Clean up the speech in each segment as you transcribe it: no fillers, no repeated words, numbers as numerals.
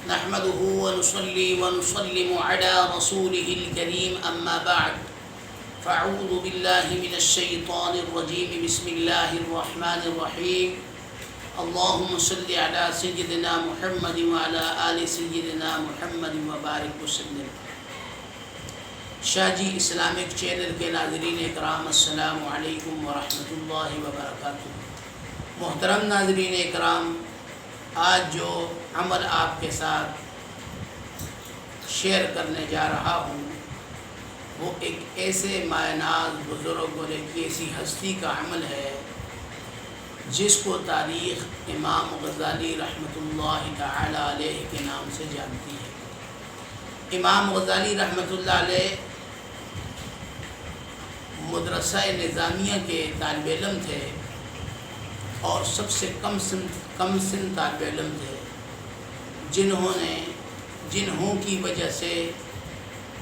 نحمده ونصلي ونسلم على رسوله الكريم أما بعد فأعوذ بالله من الشيطان الرجيم بسم الله الرحمن الرحيم اللهم صل على سيدنا محمد وعلى آل سيدنا محمد وبارك وسلم۔ شاہ جی اسلامک چینل کے ناظرین اکرام السلام علیکم ورحمۃ اللہ وبرکاتہ۔ محترم ناظرین اکرام، آج جو عمل آپ کے ساتھ شیئر کرنے جا رہا ہوں وہ ایک ایسے مائے ناز بزرگ اور ایک ایسی ہستی کا عمل ہے جس کو تاریخ امام غزالی رحمۃ اللہ تعالی علیہ کے نام سے جانتی ہے۔ امام غزالی رحمۃ اللہ علیہ مدرسہ نظامیہ کے طالب علم تھے اور سب سے کم سن طالب علم تھے جنہوں کی وجہ سے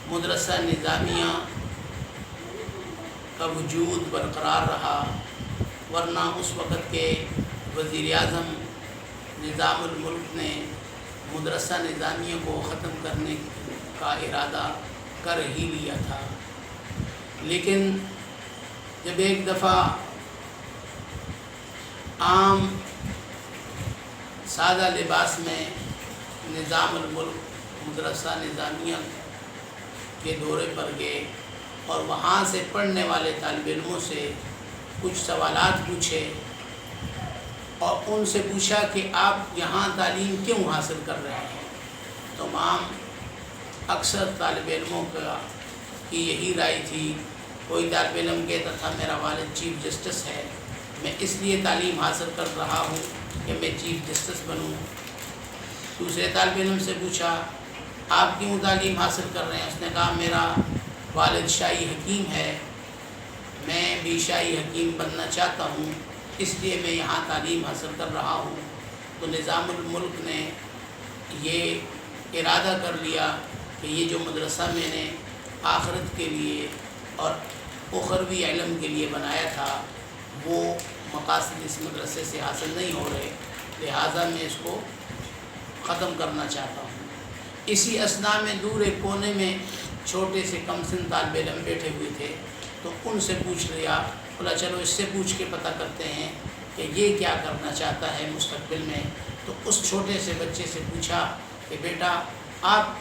مدرسہ نظامیہ کا وجود برقرار رہا، ورنہ اس وقت کے وزیر اعظم نظام الملک نے مدرسہ نظامیہ کو ختم کرنے کا ارادہ کر ہی لیا تھا۔ لیکن جب ایک دفعہ عام سادہ لباس میں نظام الملک مدرسہ نظامیہ کے دورے پر گئے اور وہاں سے پڑھنے والے طالب علموں سے کچھ سوالات پوچھے اور ان سے پوچھا کہ آپ یہاں تعلیم کیوں حاصل کر رہے ہیں؟ تمام اکثر طالب علموں کی یہی رائے تھی۔ کوئی طالب علم کہتا تھا میرا والد چیف جسٹس ہے، میں اس لیے تعلیم حاصل کر رہا ہوں کہ میں چیف جسٹس بنوں۔ دوسرے طالب علم سے پوچھا آپ کیوں تعلیم حاصل کر رہے ہیں؟ اس نے کہا میرا والد شاہی حکیم ہے، میں بھی شاہی حکیم بننا چاہتا ہوں، اس لیے میں یہاں تعلیم حاصل کر رہا ہوں۔ تو نظام الملک نے یہ ارادہ کر لیا کہ یہ جو مدرسہ میں نے آخرت کے لیے اور اخروی علم کے لیے بنایا تھا وہ مقاصد اس مدرسے سے حاصل نہیں ہو رہے، لہٰذا میں اس کو ختم کرنا چاہتا ہوں۔ اسی اثناء میں دور ایک کونے میں چھوٹے سے کم سن طالب علم بیٹھے ہوئے تھے، تو ان سے پوچھ لیا، بولا چلو اس سے پوچھ کے پتہ کرتے ہیں کہ یہ کیا کرنا چاہتا ہے مستقبل میں۔ تو اس چھوٹے سے بچے سے پوچھا کہ بیٹا آپ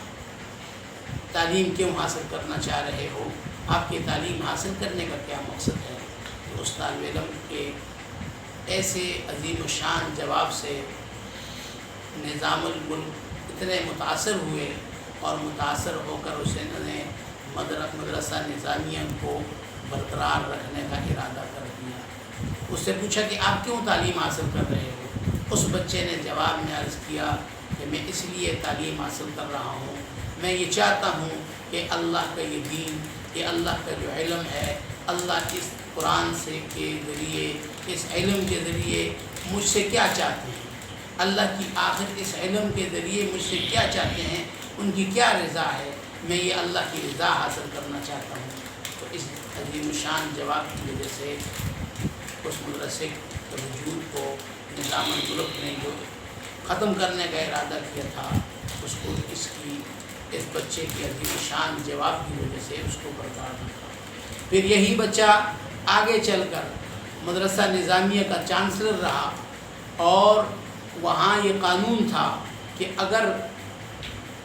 تعلیم کیوں حاصل کرنا چاہ رہے ہو؟ آپ کی تعلیم حاصل کرنے کا کیا مقصد ہے؟ تو اس طالب علم کے ایسے عظیم الشان جواب سے نظام الملک اتنے متاثر ہوئے اور متاثر ہو کر انہوں نے مدرسہ نظامیہ کو برقرار رکھنے کا ارادہ کر دیا۔ اس سے پوچھا کہ آپ کیوں تعلیم حاصل کر رہے ہو؟ اس بچے نے جواب میں عرض کیا کہ میں اس لیے تعلیم حاصل کر رہا ہوں، میں یہ چاہتا ہوں کہ اللہ کا یہ دین، یہ اللہ کا جو علم ہے، اللہ اس قرآن سے کے ذریعے، اس علم کے ذریعے مجھ سے کیا چاہتے ہیں، اللہ کی آخر اس علم کے ذریعے مجھ سے کیا چاہتے ہیں، ان کی کیا رضا ہے، میں یہ اللہ کی رضا حاصل کرنا چاہتا ہوں۔ تو اس عظیم شان جواب کی وجہ سے اس مدرسے کے وجود کو نظام الملک نے جو ختم کرنے کا ارادہ کیا تھا اس کو اس بچے کی عظیم شان جواب کی وجہ سے اس کو برقرار رکھا۔ پھر یہی بچہ آگے چل کر مدرسہ نظامیہ کا چانسلر رہا اور وہاں یہ قانون تھا کہ اگر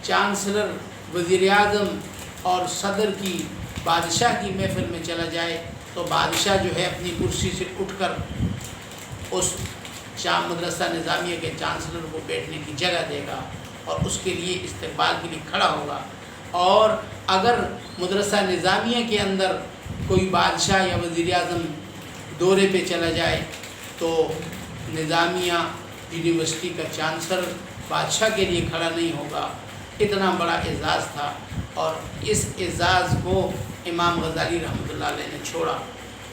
چانسلر وزیر اعظم اور صدر کی بادشاہ کی محفل میں چلا جائے تو بادشاہ جو ہے اپنی کرسی سے اٹھ کر اس مدرسہ نظامیہ کے چانسلر کو بیٹھنے کی جگہ دے گا اور اس کے لیے استقبال کے لیے کھڑا ہوگا، اور اگر مدرسہ نظامیہ کے اندر کوئی بادشاہ یا وزیر اعظم دورے پہ چلا جائے تو نظامیہ یونیورسٹی کا چانسلر بادشاہ کے لیے کھڑا نہیں ہوگا۔ اتنا بڑا اعزاز تھا، اور اس اعزاز کو امام غزالی رحمۃ اللہ علیہ نے چھوڑا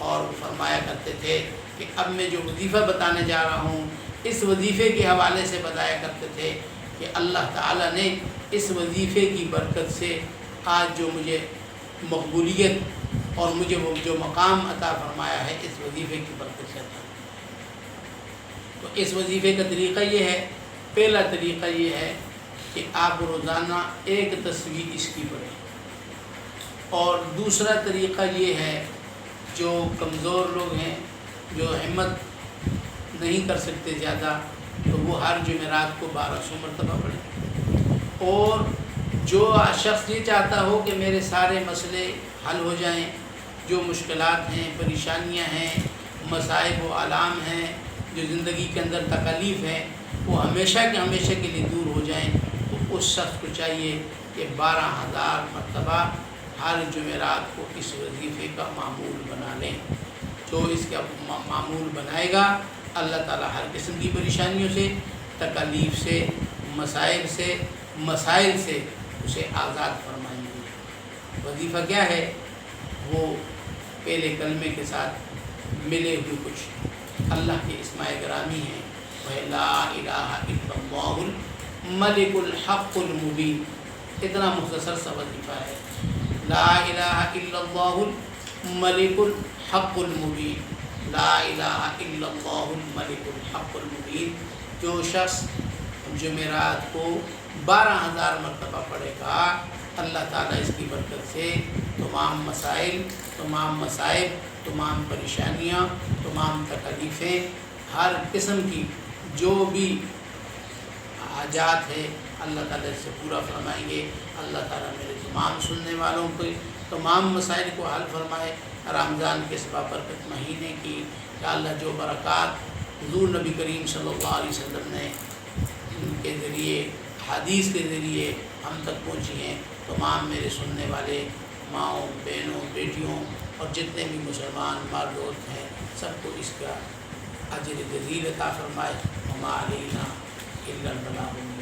اور فرمایا کرتے تھے کہ اب میں جو وظیفہ بتانے جا رہا ہوں اس وظیفے کے حوالے سے بتایا کرتے تھے کہ اللہ تعالیٰ نے اس وظیفے کی برکت سے آج جو مجھے مقبولیت اور مجھے وہ جو مقام عطا فرمایا ہے اس وظیفے کی برکت سے عطا۔ تو اس وظیفے کا طریقہ یہ ہے، پہلا طریقہ یہ ہے کہ آپ روزانہ ایک تصویر اس کی پڑھیں۔ اور دوسرا طریقہ یہ ہے جو کمزور لوگ ہیں، جو ہمت نہیں کر سکتے زیادہ، تو وہ ہر جمعرات کو 1200 مرتبہ پڑھیں۔ اور جو شخص یہ چاہتا ہو کہ میرے سارے مسئلے حل ہو جائیں، جو مشکلات ہیں، پریشانیاں ہیں، مصائب و آلام ہیں، جو زندگی کے اندر تکالیف ہیں، وہ ہمیشہ کے ہمیشہ کے لیے دور ہو جائیں، تو اس شخص کو چاہیے کہ 12,000 مرتبہ ہر جمعرات کو اس وظیفے کا معمول بنا لیں۔ جو اس کا معمول بنائے گا، اللہ تعالیٰ ہر قسم کی پریشانیوں سے، تکالیف سے، مسائل سے اسے آزاد فرمائیں گے۔ وظیفہ کیا ہے؟ وہ پہلے کلمے کے ساتھ ملے ہوئے کچھ اللہ کے اسماء گرامی ہیں، وہ لا الہ الا اللہ الملک الحق المبین۔ اتنا مختصر سا وظیفہ ہے، لا الہ الا اللہ الملک الحق المبین، لا الہ الا اللہ الملک الحق المبین۔ جو شخص جمعرات کو 12,000 مرتبہ پڑھے گا، اللہ تعالیٰ اس کی برکت سے تمام مسائل، تمام مصائب، تمام پریشانیاں، تمام تکلیفیں، ہر قسم کی جو بھی حاجات ہے، اللہ تعالیٰ اس سے پورا فرمائیں گے۔ اللہ تعالیٰ میرے تمام سننے والوں کو تمام مسائل کو حل فرمائے۔ رمضان کے اس بابرکت مہینے کی یا اللہ جو برکات حضور نبی کریم صلی اللہ علیہ وسلم نے ان کے ذریعے، حدیث کے ذریعے ہم تک پہنچی ہیں، تمام میرے سننے والے ماؤں، بہنوں، بیٹیوں اور جتنے بھی مسلمان مرد دوست ہیں، سب کو اس کا اجر جزیل عطا فرمائے۔ وما علینا الا البلاغ۔